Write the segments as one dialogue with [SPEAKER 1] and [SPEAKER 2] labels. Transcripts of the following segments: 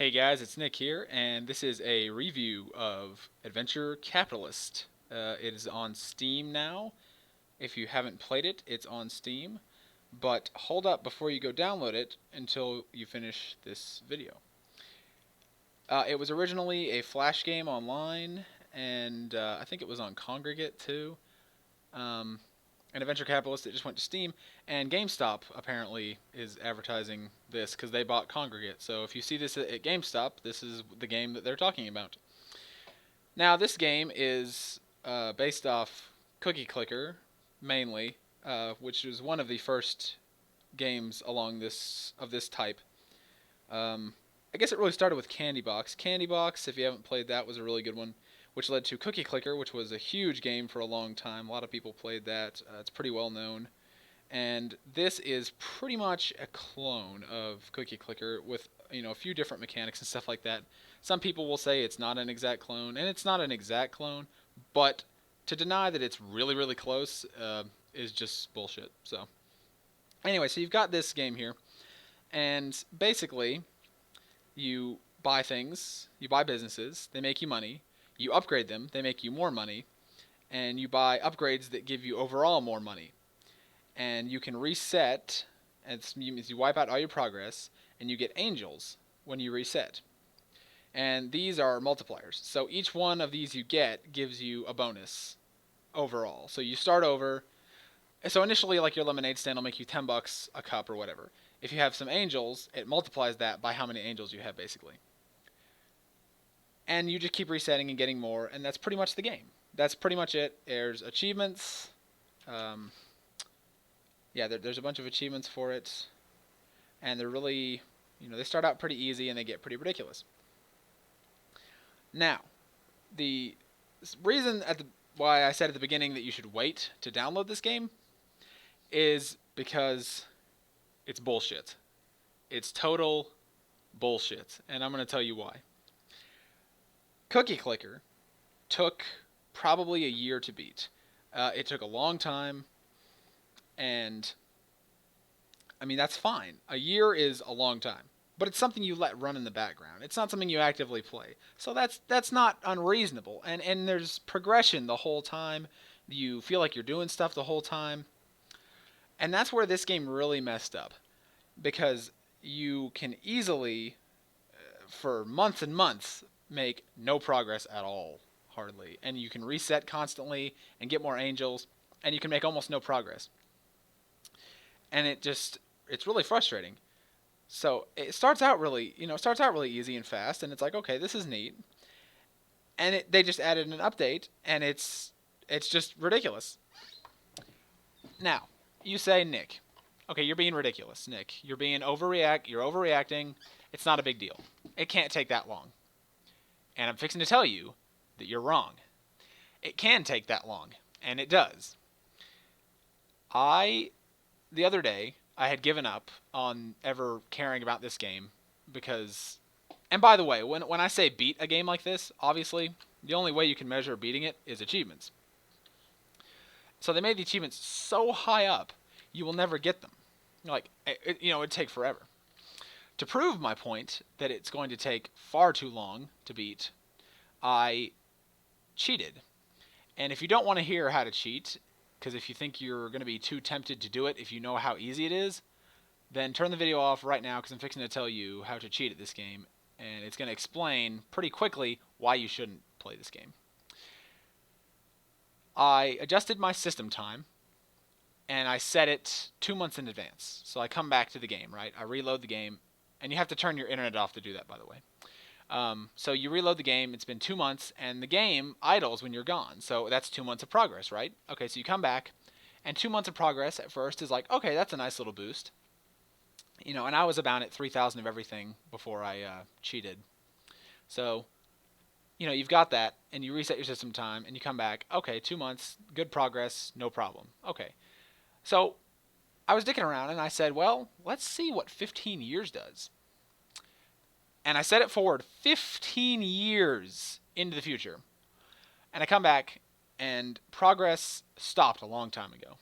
[SPEAKER 1] Hey guys, it's Nick here, and this is a review of Adventure Capitalist. It is on Steam now. If you haven't played it, it's on Steam. But hold up before you go download it until you finish this video. It was originally a Flash game online, and I think it was on Congregate too. Um, an Adventure Capitalist that just went to Steam, and GameStop apparently is advertising this because they bought Congregate. So if you see this at GameStop, this is the game that they're talking about. Now this game is based off Cookie Clicker mainly, which is one of the first games along this type. I guess it really started with Candy Box. Candy Box, if you haven't played that, was a really good one, which led to Cookie Clicker, which was a huge game for a long time. A lot of people played that. It's pretty well known. And this is pretty much a clone of Cookie Clicker with a few different mechanics and stuff like that. Some people will say it's not an exact clone, and it's not an exact clone, but to deny that it's really, really close is just bullshit. So anyway, so you've got this game here, and basically you buy things, you buy businesses, they make you money, you upgrade them, they make you more money, and you buy upgrades that give you overall more money. And you can reset, and it means you wipe out all your progress, and you get angels when you reset. And these are multipliers. So each one of these you get gives you a bonus overall. So you start over. So initially, like your lemonade stand will make you $10 a cup or whatever. If you have some angels, it multiplies that by how many angels you have, basically. And you just keep resetting and getting more, and that's pretty much the game. That's pretty much it. There's achievements. There's a bunch of achievements for it, and they're really, they start out pretty easy and they get pretty ridiculous. Now, the reason why I said at the beginning that you should wait to download this game is because it's bullshit. It's total bullshit, and I'm going to tell you why. Cookie Clicker took probably a year to beat. It took a long time, and I mean, that's fine. A year is a long time, but it's something you let run in the background. It's not something you actively play. So that's not unreasonable. And there's progression the whole time. You feel like you're doing stuff the whole time. And that's where this game really messed up, because you can easily, for months and months, make no progress at all, hardly. And you can reset constantly and get more angels, and you can make almost no progress. And it's really frustrating. So it starts out really easy and fast, and it's like, okay, this is neat. And they just added an update, and it's just ridiculous. Now, you say, Nick, okay, you're being ridiculous, Nick. You're overreacting. It's not a big deal. It can't take that long. And I'm fixing to tell you that you're wrong. It can take that long, and it does. The other day, I had given up on ever caring about this game because, and by the way, when I say beat a game like this, obviously, the only way you can measure beating it is achievements. So they made the achievements so high up, you will never get them. It'd take forever. To prove my point that it's going to take far too long to beat, I cheated. And if you don't want to hear how to cheat, because if you think you're going to be too tempted to do it if you know how easy it is, then turn the video off right now, because I'm fixing to tell you how to cheat at this game, and it's going to explain pretty quickly why you shouldn't play this game. I adjusted my system time, and I set it 2 months in advance. So I come back to the game, right? I reload the game, and you have to turn your internet off to do that, by the way. So you reload the game, it's been 2 months, and the game idles when you're gone. So that's 2 months of progress, right? Okay, so you come back, and 2 months of progress at first is like, okay, that's a nice little boost. And I was about at 3,000 of everything before I cheated. So, you've got that, and you reset your system time, and you come back, okay, 2 months, good progress, no problem. Okay. So I was dicking around, and I said, well, let's see what 15 years does. And I set it forward 15 years into the future. And I come back, and progress stopped a long time ago.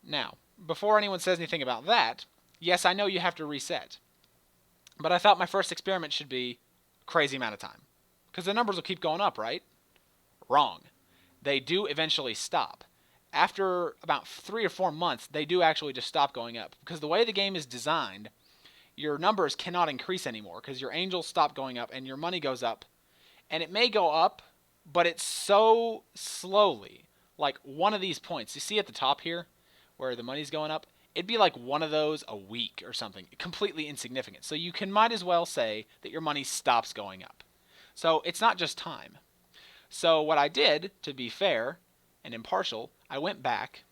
[SPEAKER 1] Now, before anyone says anything about that, yes, I know you have to reset. But I thought my first experiment should be crazy amount of time. Because the numbers will keep going up, right? Wrong. They do eventually stop. After about 3 or 4 months, they do actually just stop going up. Because the way the game is designed, your numbers cannot increase anymore because your angels stop going up and your money goes up. And it may go up, but it's so slowly. Like one of these points. You see at the top here where the money's going up? It'd be like one of those a week or something. Completely insignificant. So you might as well say that your money stops going up. So it's not just time. So what I did, to be fair and impartial, I went back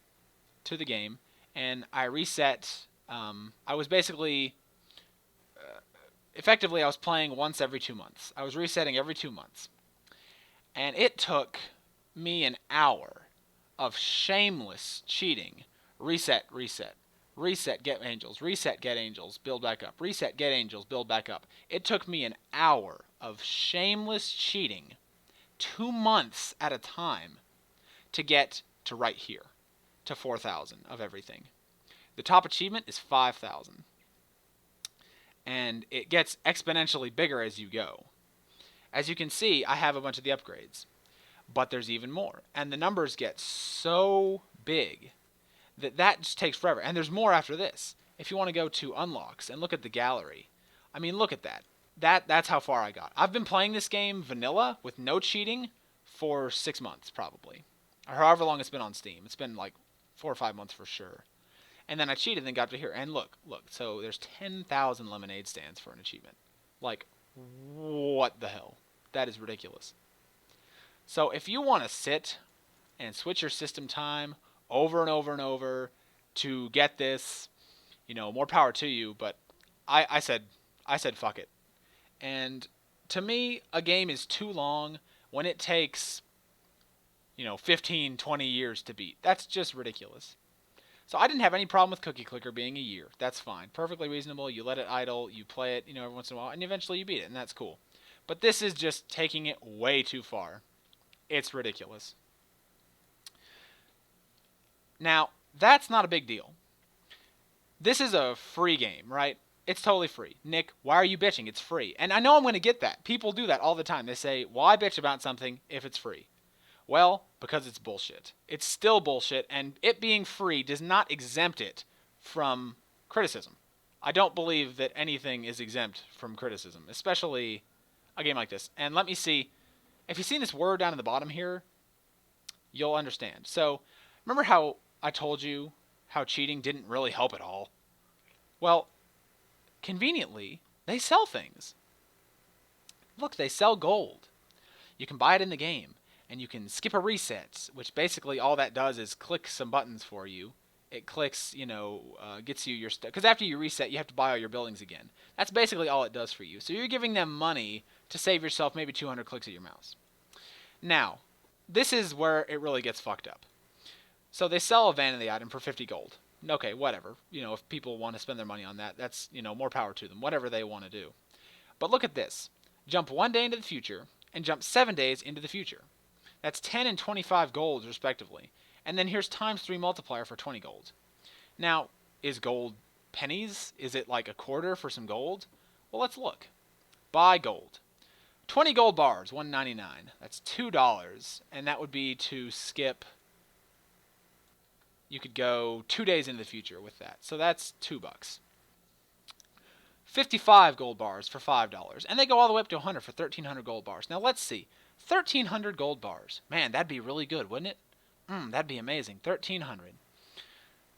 [SPEAKER 1] to the game and I reset. I was basically, effectively, I was playing once every 2 months. I was resetting every 2 months. And it took me an hour of shameless cheating. Reset, reset. Reset, get angels. Reset, get angels. Build back up. Reset, get angels. Build back up. It took me an hour of shameless cheating, 2 months at a time, to get to right here, to 4,000 of everything. The top achievement is 5,000. And it gets exponentially bigger as you go. As you can see, I have a bunch of the upgrades. But there's even more. And the numbers get so big that just takes forever. And there's more after this. If you want to go to unlocks and look at the gallery, I mean, look at that. That's how far I got. I've been playing this game vanilla with no cheating for 6 months probably. Or however long it's been on Steam. It's been like 4 or 5 months for sure. And then I cheated and then got to here. And look. So there's 10,000 lemonade stands for an achievement. Like, what the hell? That is ridiculous. So if you want to sit and switch your system time over and over and over to get this, more power to you. But I said fuck it. And to me, a game is too long when it takes 15, 20 years to beat. That's just ridiculous. So I didn't have any problem with Cookie Clicker being a year. That's fine. Perfectly reasonable. You let it idle, you play it, every once in a while, and eventually you beat it, and that's cool. But this is just taking it way too far. It's ridiculous. Now, that's not a big deal. This is a free game, right? It's totally free. Nick, why are you bitching? It's free. And I know I'm going to get that. People do that all the time. They say, why bitch about something if it's free? Well, because it's bullshit. It's still bullshit, and it being free does not exempt it from criticism. I don't believe that anything is exempt from criticism, especially a game like this. And let me see. If you've seen this word down in the bottom here, you'll understand. So, remember how I told you how cheating didn't really help at all? Well, conveniently, they sell things. Look, they sell gold. You can buy it in the game. And you can skip a reset, which basically all that does is click some buttons for you. It clicks, gets you your stuff. Because after you reset, you have to buy all your buildings again. That's basically all it does for you. So you're giving them money to save yourself maybe 200 clicks of your mouse. Now, this is where it really gets fucked up. So they sell a vanity item for 50 gold. Okay, whatever. If people want to spend their money on that, that's, more power to them. Whatever they want to do. But look at this. Jump 1 day into the future and jump 7 days into the future. That's 10 and 25 gold, respectively. And then here's times 3 multiplier for 20 gold. Now, is gold pennies? Is it like a quarter for some gold? Well, let's look. Buy gold. 20 gold bars, $1.99. That's $2. And that would be to skip. You could go 2 days into the future with that. So that's $2. 55 gold bars for $5. And they go all the way up to 100 for 1,300 gold bars. Now, let's see. 1,300 gold bars. Man, that'd be really good, wouldn't it? That'd be amazing. 1,300.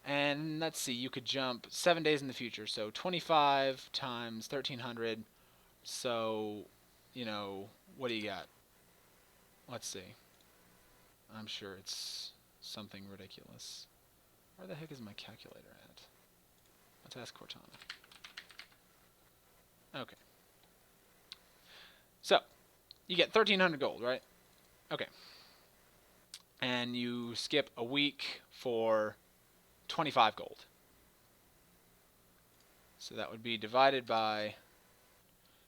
[SPEAKER 1] And let's see, you could jump 7 days in the future. So 25 times 1,300. So, what do you got? Let's see. I'm sure it's something ridiculous. Where the heck is my calculator at? Let's ask Cortana. Okay. So, you get 1,300 gold, right? Okay. And you skip a week for 25 gold. So that would be divided by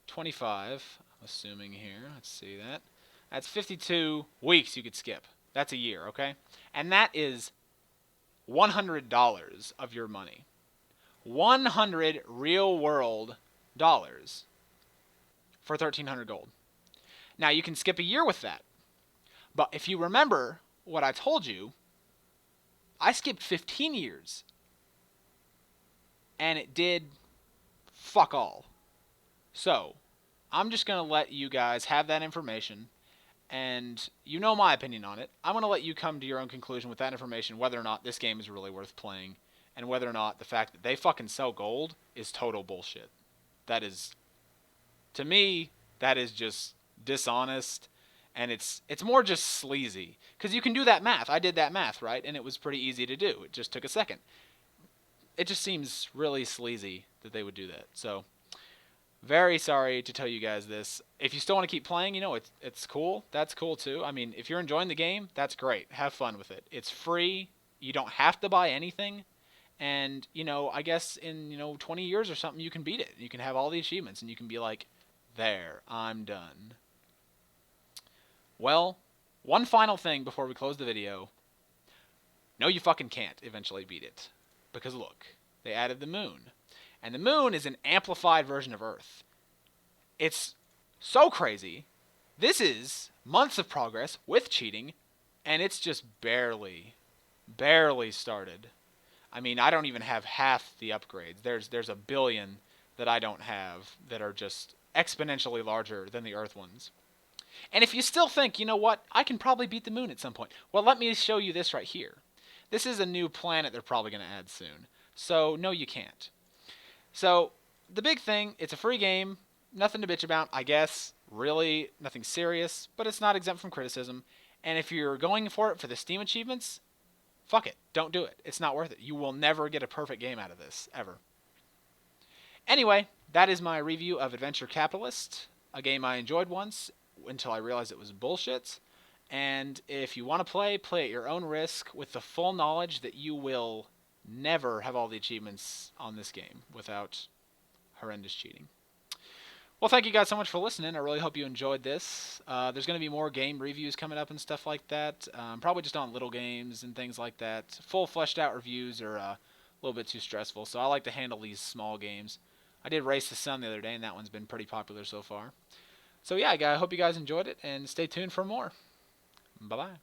[SPEAKER 1] 25, I'm assuming here. Let's see that. That's 52 weeks you could skip. That's a year, okay? And that is $100 of your money. 100 real world for 1,300 gold. Now, you can skip a year with that. But if you remember what I told you, I skipped 15 years. And it did fuck all. So, I'm just going to let you guys have that information. And you know my opinion on it. I'm going to let you come to your own conclusion with that information whether or not this game is really worth playing. And whether or not the fact that they fucking sell gold is total bullshit. That is, to me, that is just dishonest. And it's more just sleazy. Because you can do that math. I did that math, right? And it was pretty easy to do. It just took a second. It just seems really sleazy that they would do that. So, very sorry to tell you guys this. If you still want to keep playing, you know, it's cool. That's cool too. I mean, if you're enjoying the game, that's great. Have fun with it. It's free. You don't have to buy anything. And, you know, I guess in, 20 years or something, you can beat it. You can have all the achievements and you can be like, there, I'm done. Well, one final thing before we close the video. No, you fucking can't eventually beat it. Because look, they added the moon. And the moon is an amplified version of Earth. It's so crazy. This is months of progress with cheating, and it's just barely started. I mean, I don't even have half the upgrades. There's a billion that I don't have that are just exponentially larger than the Earth ones. And if you still think, you know what, I can probably beat the moon at some point. Well, let me show you this right here. This is a new planet they're probably going to add soon. So, no, you can't. So, the big thing, it's a free game, nothing to bitch about, I guess, really nothing serious, but it's not exempt from criticism. And if you're going for it for the Steam achievements, fuck it, don't do it. It's not worth it. You will never get a perfect game out of this, ever. Anyway, that is my review of Adventure Capitalist, a game I enjoyed once until I realized it was bullshit. And if you want to play at your own risk with the full knowledge that you will never have all the achievements on this game without horrendous cheating. Well, thank you guys so much for listening. I really hope you enjoyed this. There's going to be more game reviews coming up and stuff like that. Probably just on little games and things like that. Full fleshed out reviews are a little bit too stressful, so I like to handle these small games. I did Race the Sun the other day, and that one's been pretty popular so far. So yeah, I hope you guys enjoyed it, and stay tuned for more. Bye-bye.